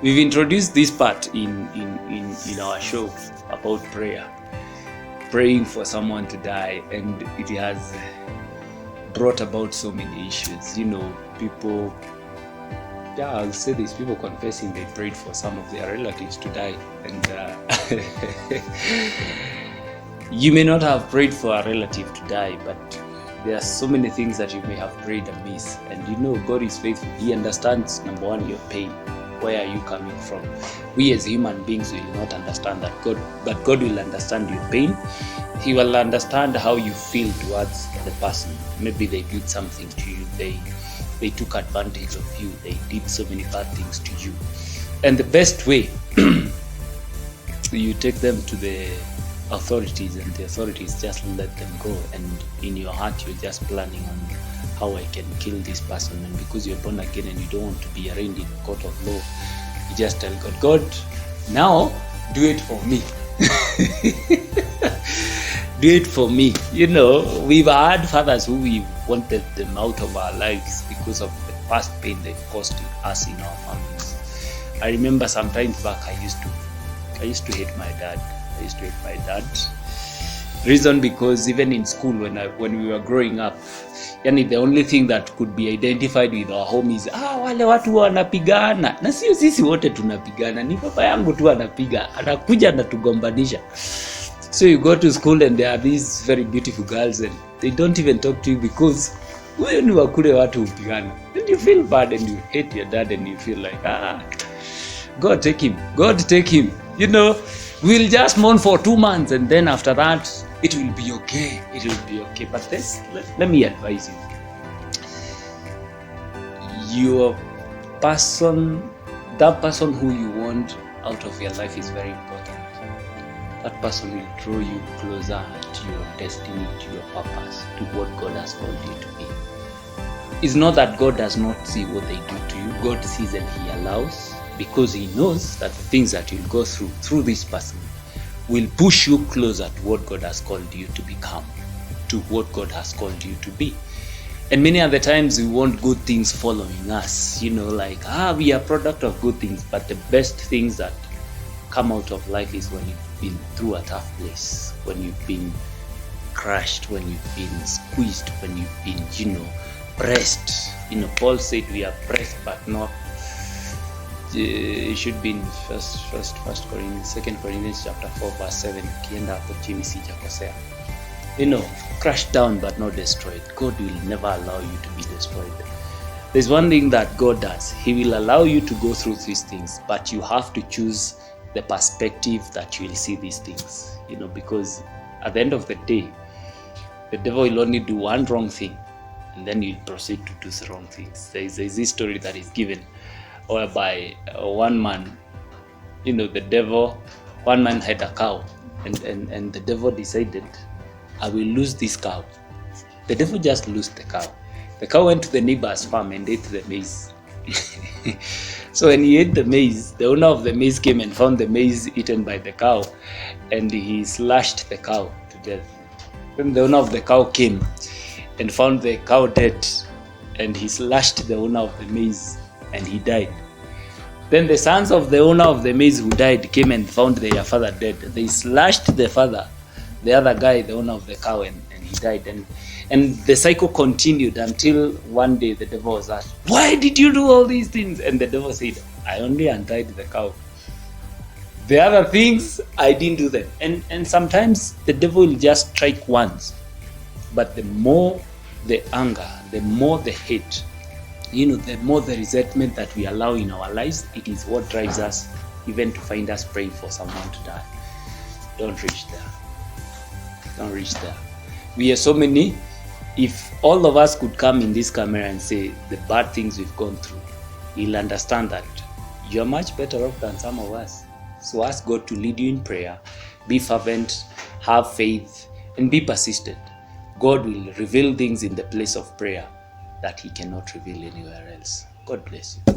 We've introduced this part in our show about prayer, praying for someone to die, and it has brought about so many issues. People, I'll say this, people confessing they prayed for some of their relatives to die, and you may not have prayed for a relative to die, but there are so many things that you may have prayed amiss. And God is faithful. He understands, number one, your pain. Where are you coming from? We as human beings will not understand that, but God will understand your pain. He will understand how you feel towards the person. Maybe they did something to you. They took advantage of you. They did so many bad things to you. And the best way, you take them to the authorities, and the authorities just let them go, and in your heart you're just planning on how I can kill this person. And because you're born again and you don't want to be arraigned in a court of law, you just tell God, now do it for me. Do it for me. We've had fathers who we wanted them out of our lives because of the past pain they've caused us in our families. I remember some time back I used to hate my dad. Reason because even in school when we were growing up, the only thing that could be identified with our home is wale watu wanapigana, na sio sisi wote tunapigana, ni baba yangu tu anapiga, anakuja anatugombanisha. So you go to school and there are these very beautiful girls and they don't even talk to you because wewe ni wakule watu upigana. And you feel bad and you hate your dad and you feel like God take him. We'll just mourn for 2 months and then after that it will be okay. But let me advise you. That person who you want out of your life is very important. That person will draw you closer to your destiny, to your purpose, to what God has called you to be. It's not that God does not see what they do to you. God sees and He allows, because He knows that the things that you'll go through this person will push you closer to what God has called you to become, to what God has called you to be. And many other times we want good things following us, like we are product of good things, but the best things that come out of life is when you've been through a tough place, when you've been crushed, when you've been squeezed, when you've been, pressed. Paul said we are pressed but not. It should be in First Corinthians, 2 Corinthians chapter 4 verse 7. Kienda hapo chini sijakosea. Crushed down but not destroyed. God will never allow you to be destroyed. There's one thing that God does. He will allow you to go through these things, but you have to choose the perspective that you will see these things. Because at the end of the day, the devil will only do one wrong thing, and then you'll proceed to do the wrong things. There's this story that is given whereby one man, one man had a cow, and the devil decided, I will lose this cow. The devil just lost the cow. The cow went to the neighbor's farm and ate the maize. So when he ate the maize, the owner of the maize came and found the maize eaten by the cow, and he slashed the cow to death. Then the owner of the cow came and found the cow dead, and he slashed the owner of the maize, and he died. Then the sons of the owner of the maize who died came and found their father dead. They slashed the father, the other guy, the owner of the cow, and he died. And the cycle continued until one day the devil was asked, why did you do all these things? And the devil said, I only untied the cow. The other things, I didn't do them. And sometimes the devil will just strike once. But the more the anger, the more the hate, the more the resentment that we allow in our lives, it is what drives us even to find us praying for someone to die. Don't reach there. We are so many. If all of us could come in this camera and say the bad things we've gone through, you'll understand that you're much better off than some of us. So ask God to lead you in prayer. Be fervent, have faith, and be persistent. God will reveal things in the place of prayer that He cannot reveal anywhere else. God bless you.